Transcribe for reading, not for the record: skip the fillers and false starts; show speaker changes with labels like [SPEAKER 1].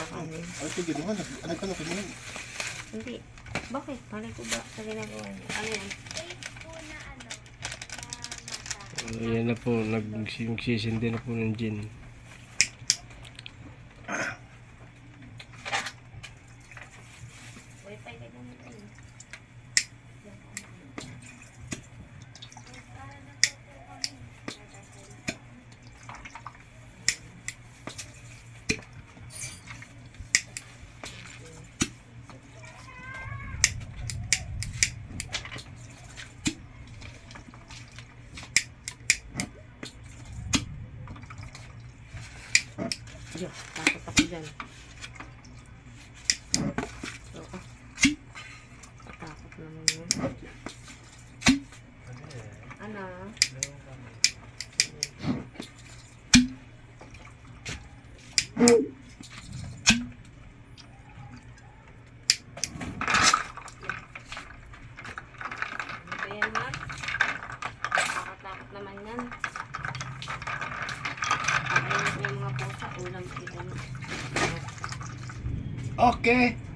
[SPEAKER 1] kakanin.
[SPEAKER 2] Ay, ito ginawa. Nagkano ko mo.
[SPEAKER 1] Hindi. Bakit? Malay ko ba sa ginagawa niya? Ano yan?
[SPEAKER 3] Yan na po, nagsisindi na po ng gin.
[SPEAKER 1] Wifi ka dyan ito. Diyo, takot ako dyan. So, takot naman yun. Ano? Ano yan, ha? Takot naman yan. Ay, yung mga pusa, ulam kita mo.
[SPEAKER 2] Okay.